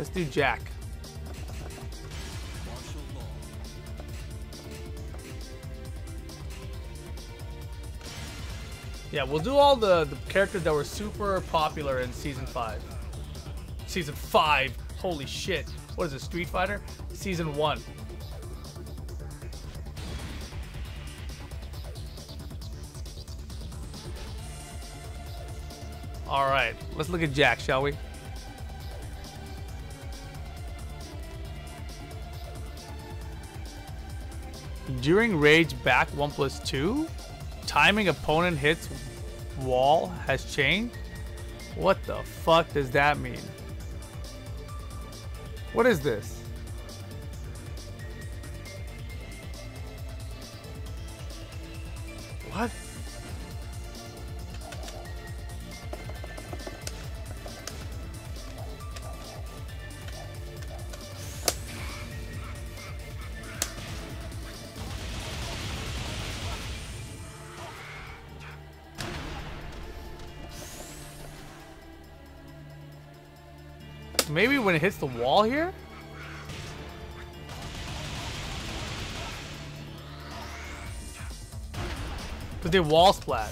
Let's do Jack. Yeah, we'll do all the characters that were super popular in Season 5. Season 5. Holy shit. What is it, Street Fighter? Season 1. Alright, let's look at Jack, shall we? During Rage back 1+2, timing opponent hits wall has changed? What the fuck does that mean? What is this? What? Maybe when it hits the wall here? Because they wall splat.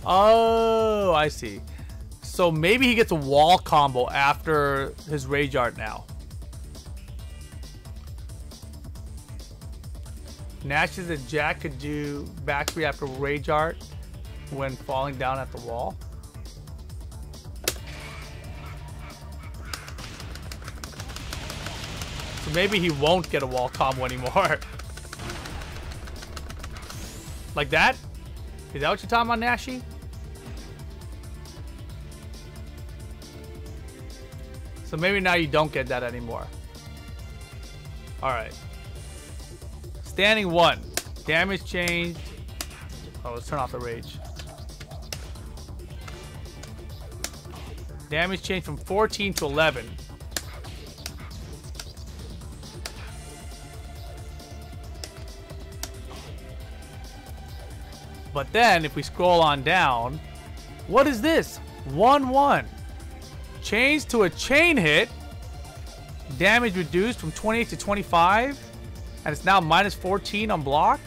Oh, I see. So maybe he gets a wall combo after his rage art now. Nash says that Jack could do back 3 after rage art when falling down at the wall. So maybe he won't get a wall combo anymore. Like that? Is that what you're talking about, Nashi? So maybe now you don't get that anymore. Alright. Standing 1. Damage changed. Oh, let's turn off the rage. Damage changed from 14 to 11. But then, if we scroll on down, what is this? 1-1. Changed to a chain hit. Damage reduced from 28 to 25. And it's now minus 14 on block.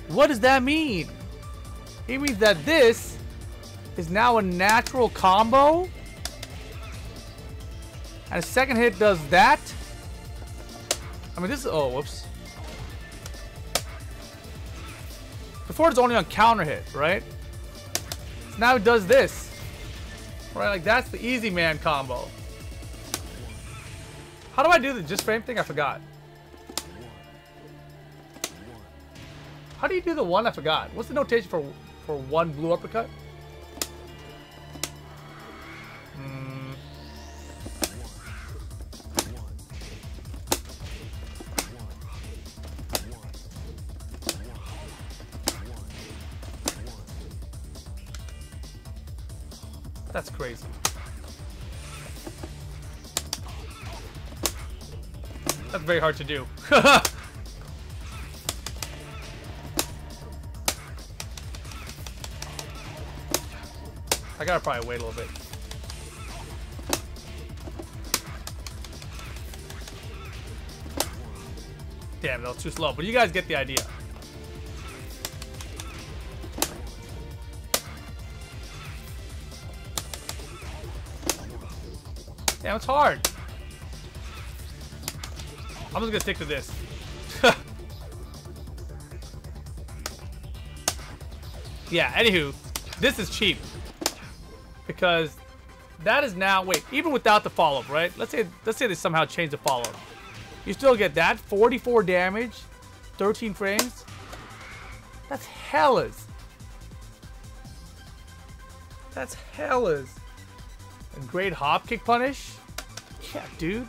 What does that mean? It means that this is now a natural combo. And a second hit does that. I mean, this is... Oh, whoops. Before it's only on counter hit, right? So now it does this. Right, like that's the easy man combo. How do I do the just frame thing? I forgot. How do you do the one? I forgot. What's the notation for one blue uppercut? That's crazy. That's very hard to do. I gotta probably wait a little bit. Damn, that was too slow. But you guys get the idea. Damn, it's hard. I'm just gonna stick to this. Yeah, anywho, this is cheap. Because that is now, wait, even without the follow-up, right? Let's say they somehow change the follow-up. You still get that, 44 damage, 13 frames. That's hellas. That's hellas. And great hop kick punish? Yeah, dude.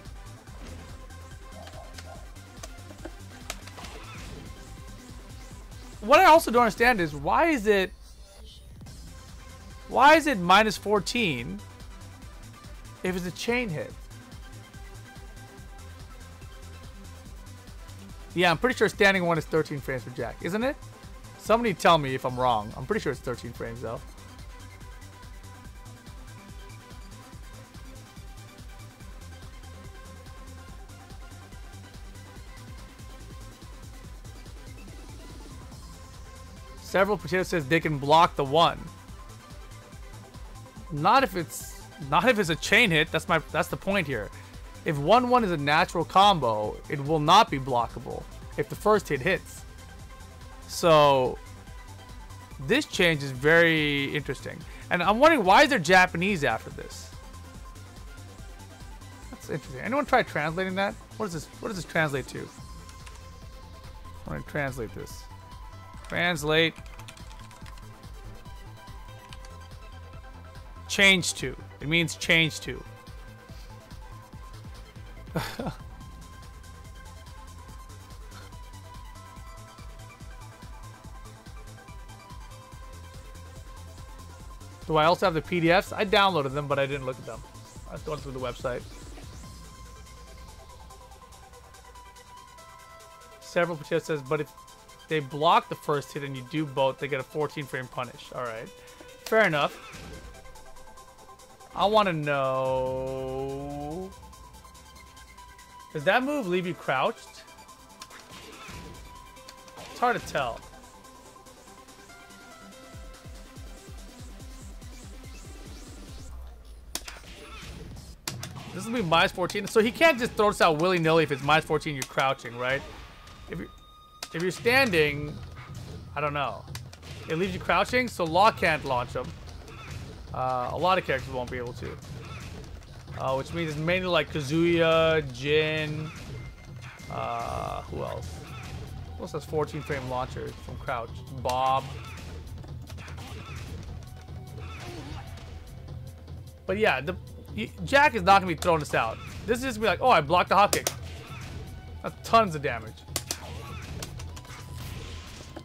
What I also don't understand is why is it minus 14 if it's a chain hit? Yeah, I'm pretty sure standing 1 is 13 frames for Jack, isn't it? Somebody tell me if I'm wrong. I'm pretty sure it's 13 frames though. Several Potato says they can block the 1. Not if it's a chain hit. That's the point here. If 1-1 is a natural combo, it will not be blockable if the first hit hits. So this change is very interesting. And I'm wondering, why is there Japanese after this? That's interesting. Anyone try translating that? What does this translate to? I want to translate this. Translate. Change to. It means change to. Do I also have the PDFs? I downloaded them, but I didn't look at them. I was going through the website. Several Potato says, but if they block the first hit and you do both, they get a 14 frame punish. Alright. Fair enough. I want to know... Does that move leave you crouched? It's hard to tell. This will be minus 14. So he can't just throw this out willy-nilly if it's minus 14 you're crouching, right? If you're standing, I don't know. It leaves you crouching, so Law can't launch them. A lot of characters won't be able to. Which means it's mainly like Kazuya, Jin, who else? Who else has 14 frame launchers from crouch? Bob. But yeah, Jack is not going to be throwing this out. This is just going to be like, oh, I blocked the hot kick. That's tons of damage.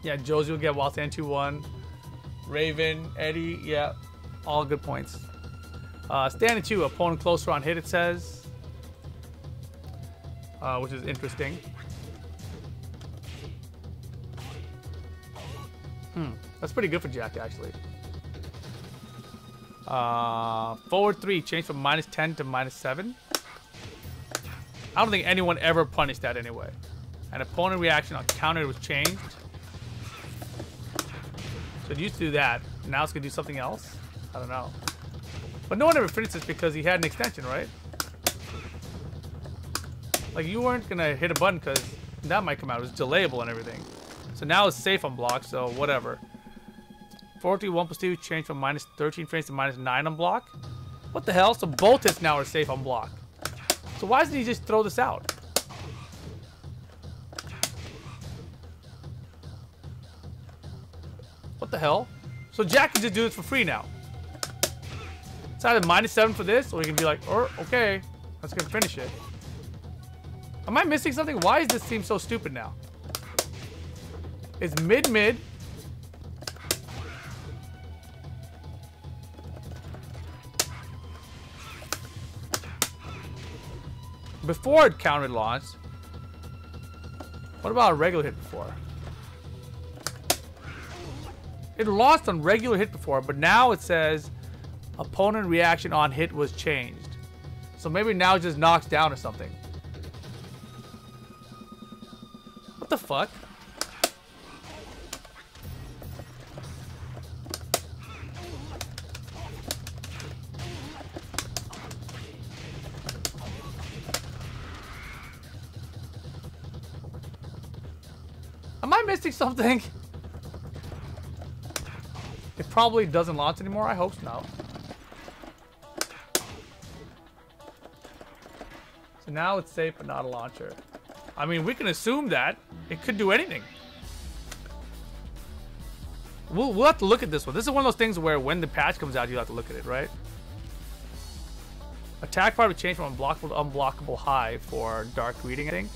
Yeah, Josie will get while stand 2-1. Raven, Eddie, yeah. All good points. Standing 2, opponent closer on hit, it says. Which is interesting. That's pretty good for Jack, actually. Forward 3, change from minus 10 to minus 7. I don't think anyone ever punished that anyway. An opponent reaction on counter was changed. So it used to do that. Now it's going to do something else. I don't know. But no one ever finished this because he had an extension, right? Like, you weren't going to hit a button because that might come out. It was delayable and everything. So now it's safe on block, so whatever. 4-3, 1+2, change from minus 13 frames to minus 9 on block. What the hell? So both hits now are safe on block. So why doesn't he just throw this out? What the hell? So Jack can just do this for free now. It's either minus 7 for this, or you can be like, oh, okay, let's go finish it. Am I missing something? Why does this seem so stupid now? It's mid-mid. Before it countered launched. What about a regular hit before? It launched on regular hit before, but now it says opponent reaction on hit was changed. So maybe now it just knocks down or something. What the fuck? Am I missing something? It probably doesn't launch anymore. I hope so. So now it's safe but not a launcher. I mean, we can assume that. It could do anything. We'll have to look at this one. This is one of those things where when the patch comes out, you have to look at it, right? Attack power would change from unblockable to unblockable high for dark reading, I think.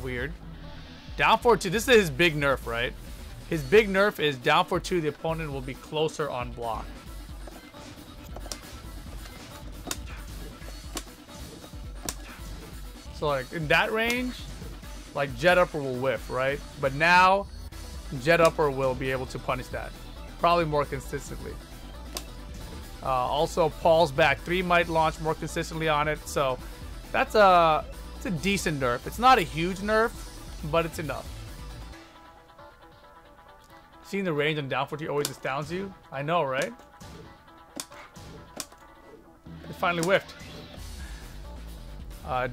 Weird. Down 4-2. This is his big nerf, right? His big nerf is down 4-2. The opponent will be closer on block. So like in that range, like Jet Upper will whiff, right? But now, Jet Upper will be able to punish that. Probably more consistently. Also, Paul's back 3 might launch more consistently on it. So that's an It's a decent nerf. It's not a huge nerf, but it's enough. Seeing the range on down 4 always astounds you. I know, right? It finally whiffed.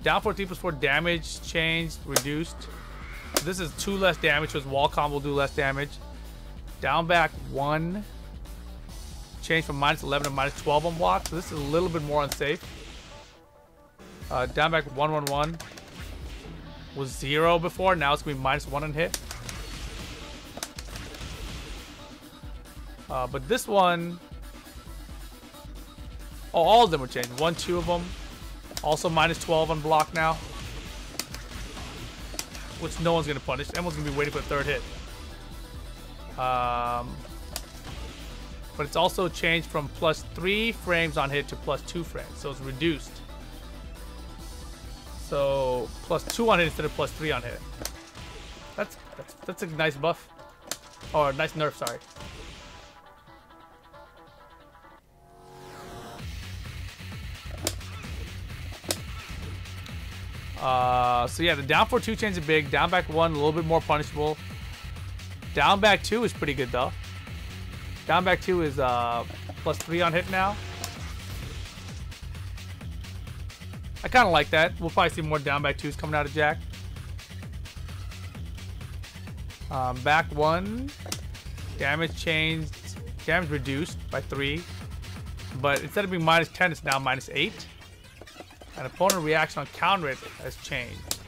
Down 4 plus 4 damage changed, reduced. So this is 2 less damage, so his wall combo will do less damage. Down back 1. Change from -11 to -12 on block. So this is a little bit more unsafe. Down back 111 was 0 before. Now it's going to be -1 on hit. But this one, oh, all of them were changed. 1, 2 of them. Also -12 on block now. Which no one's going to punish. Everyone's going to be waiting for the 3rd hit. But it's also changed from +3 frames on hit to +2 frames. So it's reduced. So +2 on hit instead of +3 on hit. That's a nice buff. Or a nice nerf, sorry. So yeah, the down 4-2 change is big. Down back 1, a little bit more punishable. Down back 2 is pretty good though. Down back 2 is +3 on hit now. I kind of like that. We'll probably see more down back 2s coming out of Jack. Back 1, damage changed, damage reduced by 3. But instead of being -10, it's now -8. And opponent reaction on counter it has changed.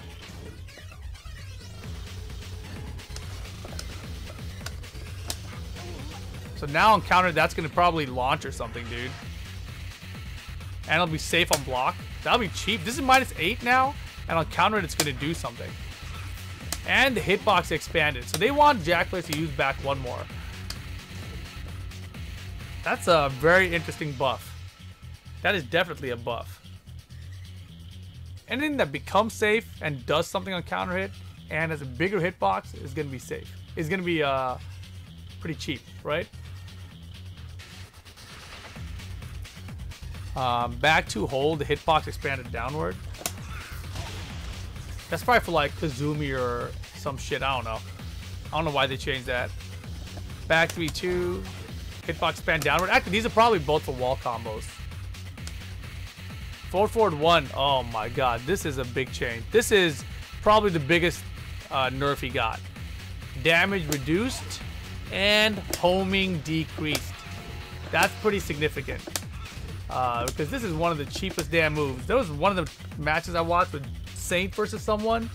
So now on counter, that's going to probably launch or something, dude. And it'll be safe on block. That'll be cheap. This is -8 now. And on counter it, it's going to do something. And the hitbox expanded. So they want Jack players to use back 1 more. That's a very interesting buff. That is definitely a buff. Anything that becomes safe and does something on counter hit and has a bigger hitbox is going to be safe. It's going to be pretty cheap, right? Back 2 hold, the hitbox expanded downward. That's probably for like Kazumi or some shit. I don't know. I don't know why they changed that. Back 3-2, hitbox expand downward. Actually, these are probably both for wall combos. Forward 1. Oh my god, this is a big change. This is probably the biggest nerf he got. Damage reduced and homing decreased. That's pretty significant. Because this is one of the cheapest damn moves. There was one of the matches I watched with Saint versus someone,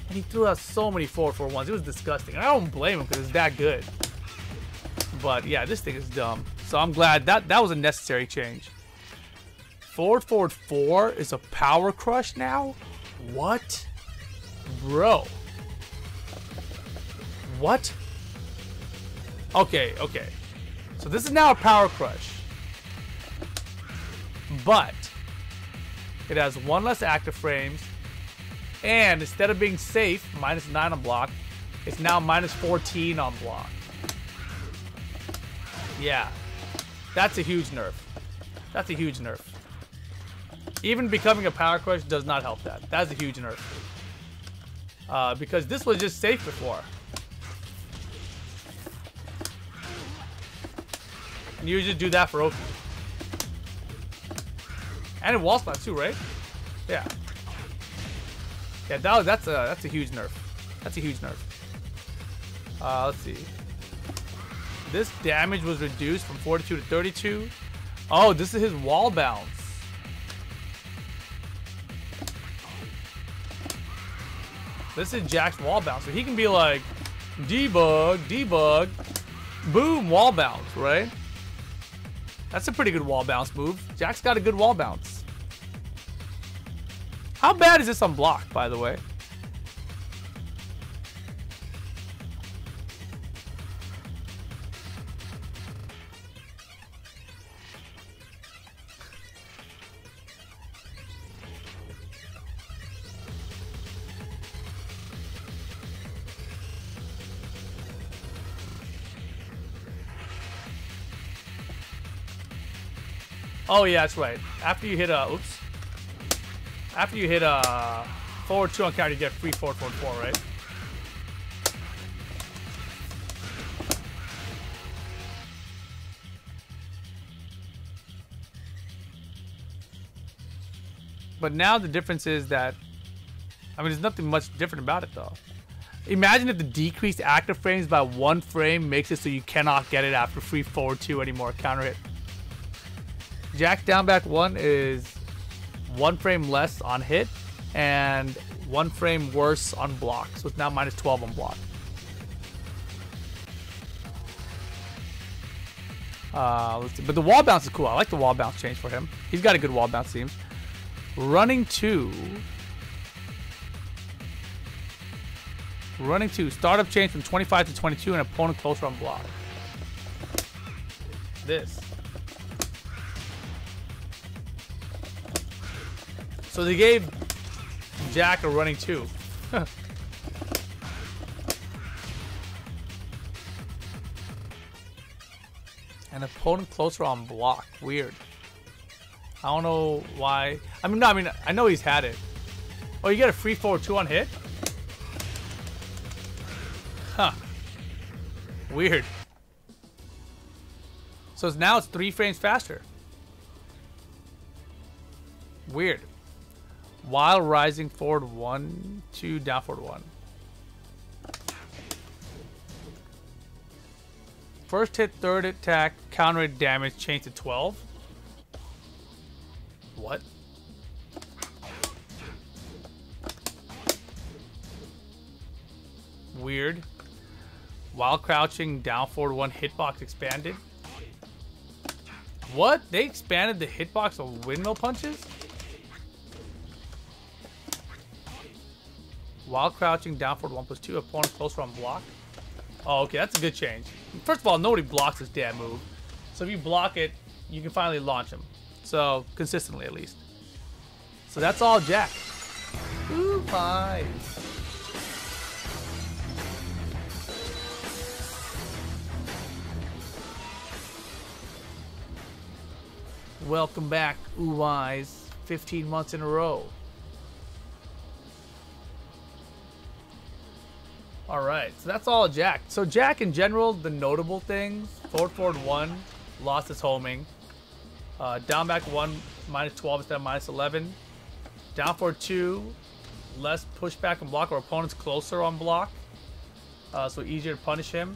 and he threw out so many 4-4-1s. It was disgusting. And I don't blame him because it's that good. But yeah, this thing is dumb. So I'm glad that was a necessary change. Forward 4 is a power crush now? What? Bro. What? Okay. So this is now a power crush. But it has 1 less active frames. And instead of being safe, -9 on block, it's now -14 on block. Yeah. That's a huge nerf. That's a huge nerf. Even becoming a power crush does not help that. That's a huge nerf. Because this was just safe before. And you just do that for Oki. And in wall spot too, right? Yeah. Yeah, that's a huge nerf. That's a huge nerf. Let's see. This damage was reduced from 42 to 32. Oh, this is his wall bounce. This is Jack's wall bounce. So he can be like, debug, boom, wall bounce, right? That's a pretty good wall bounce move. Jack's got a good wall bounce. How bad is this on block, by the way? Oh yeah, that's right. After you hit a, oops. After you hit a Forward 2 on counter, you get free forward 4, right? But now the difference is that, I mean, there's nothing much different about it though. Imagine if the decreased active frames by 1 frame makes it so you cannot get it after free forward 2 anymore. Counter hit. Jack down back 1 is 1 frame less on hit and 1 frame worse on block. So it's now minus 12 on block. Let's see. But the wall bounce is cool. I like the wall bounce change for him. He's got a good wall bounce seems. Running 2. Running 2. Startup change from 25 to 22 and opponent closer on block. This. So they gave Jack a running 2. An opponent closer on block. Weird. I don't know why. I mean, no, I know he's had it. Oh, you get a free forward 2 on hit? Huh. Weird. So now it's 3 frames faster. Weird. While rising forward 1, 2, down forward 1. First hit, third attack, counter hit damage, change to 12. What? Weird. While crouching, down forward 1, hitbox expanded. What? They expanded the hitbox of windmill punches? While crouching, down forward 1 plus 2, opponent closer on block. Oh, okay, that's a good change. First of all, nobody blocks this damn move. So if you block it, you can finally launch him. So, consistently at least. So that's all Jack. Ooh, bye. Welcome back, Ooh Eyes. 15 months in a row. Alright, so that's all Jack. So Jack in general, the notable things. Forward 1, lost his homing. Down back 1, minus 12 instead of minus 11. Down forward 2, less pushback and block, or opponents closer on block. So easier to punish him.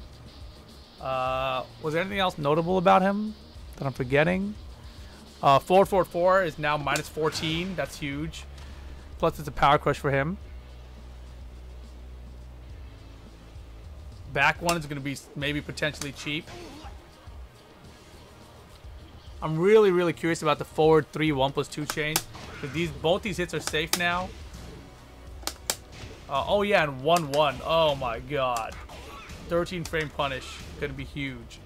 Was there anything else notable about him that I'm forgetting? Forward 4 is now minus 14. That's huge. Plus it's a power crush for him. Back 1 is going to be maybe potentially cheap. I'm really curious about the forward 3 1 plus 2 change, because both these hits are safe now. Oh yeah, and 1-1. Oh my god. 13 frame punish. Gonna be huge.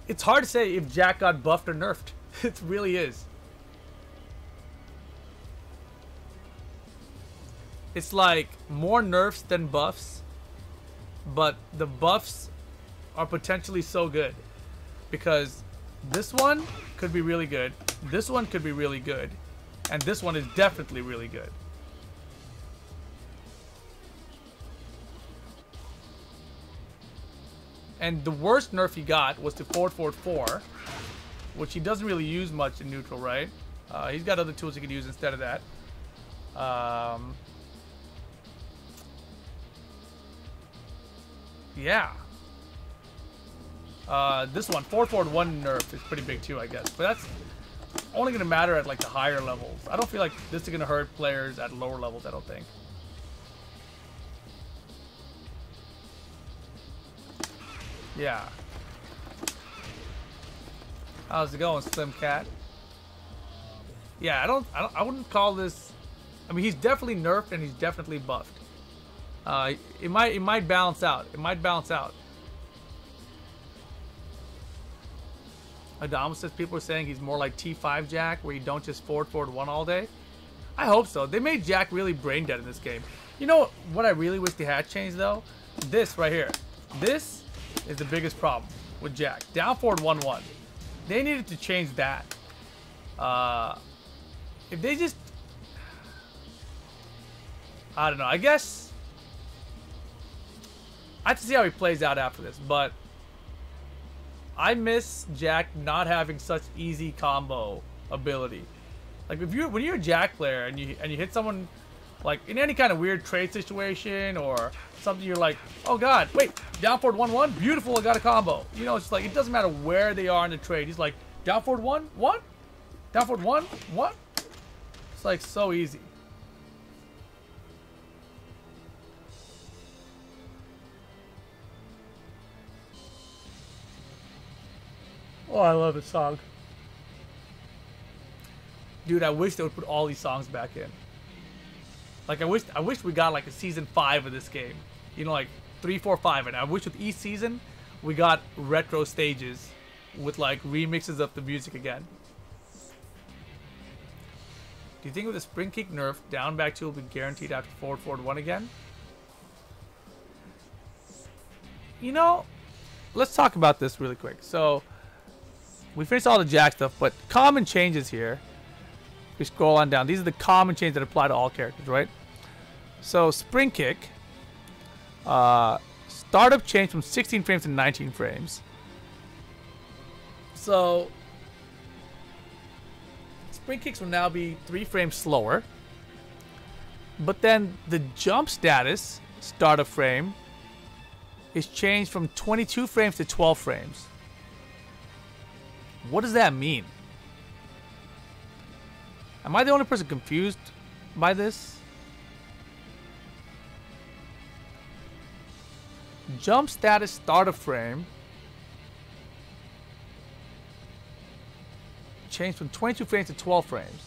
It's hard to say if Jack got buffed or nerfed. It really is. It's like more nerfs than buffs, but the buffs are potentially so good, because this one could be really good, this one could be really good, and this one is definitely really good. And the worst nerf he got was to forward 4, which he doesn't really use much in neutral, right? He's got other tools he could use instead of that. Yeah. This one, forward 1 nerf is pretty big too, I guess. But that's only going to matter at like the higher levels. I don't feel like this is going to hurt players at lower levels, I don't think. Yeah. How's it going, Slim Cat? Yeah, I wouldn't call this. I mean, he's definitely nerfed and he's definitely buffed. It might balance out. It might balance out. Adam says people are saying he's more like T5 Jack, where you don't just forward 1 all day. I hope so. They made Jack really brain dead in this game. You know what I really wish they had changed though? This right here. This is the biggest problem with Jack. Down forward 1-1. They needed to change that. if they just, I don't know. I guess I have to see how he plays out after this, but I miss Jack not having such easy combo ability. Like if you when you're a Jack player and you hit someone like in any kind of weird trade situation or something, you're like, oh god, wait, down forward 1-1, beautiful, I got a combo. You know, it's like it doesn't matter where they are in the trade. He's like, down forward 1-1, down forward 1-1. It's like so easy. Oh, I love this song. Dude, I wish they would put all these songs back in. Like, I wish we got, like, a season 5 of this game. You know, like, 3, 4, 5. And I wish with each season, we got retro stages with, like, remixes of the music again. Do you think with the Spring Kick nerf, down back 2 will be guaranteed after forward 1 again? You know, let's talk about this really quick. So, we finished all the Jack stuff, but common changes here. We scroll on down. These are the common changes that apply to all characters, right? So, Spring Kick. Startup changed from 16 frames to 19 frames. So, Spring Kicks will now be 3 frames slower. But then the jump status, startup frame, is changed from 22 frames to 12 frames. What does that mean? Am I the only person confused by this? Jump status startup frame changed from 22 frames to 12 frames.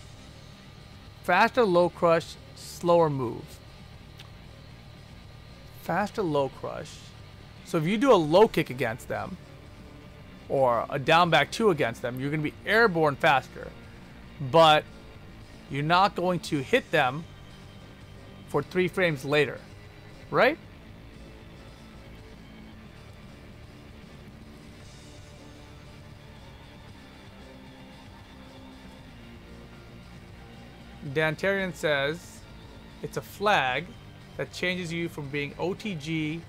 Faster low crush, slower move. Faster low crush. So if you do a low kick against them, or a down back 2 against them, you're going to be airborne faster. But you're not going to hit them for 3 frames later. Right? Dantarian says it's a flag that changes you from being OTG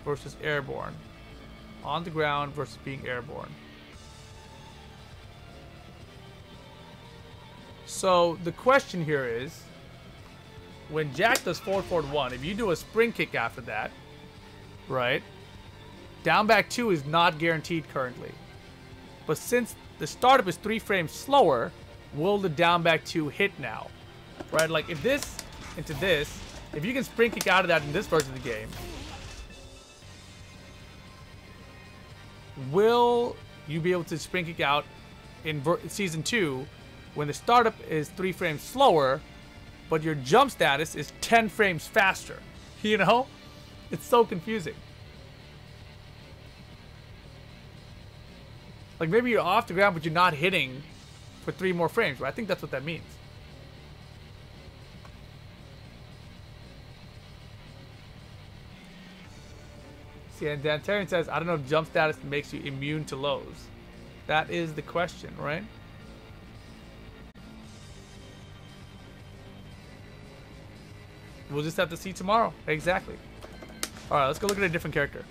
versus airborne. On the ground versus being airborne. So the question here is, when Jack does forward 1, if you do a spring kick after that, right? Down back 2 is not guaranteed currently. But since the startup is 3 frames slower, will the down back 2 hit now? Right? Like if this into this, if you can spring kick out of that in this version of the game, will you be able to spring kick out in Season 2 when the startup is 3 frames slower, but your jump status is 10 frames faster? You know? It's so confusing. Like maybe you're off the ground, but you're not hitting for 3 more frames, right? I think that's what that means. See, and Dantarian says, I don't know if jump status makes you immune to lows. That is the question, right? We'll just have to see tomorrow. Exactly. Alright, let's go look at a different character.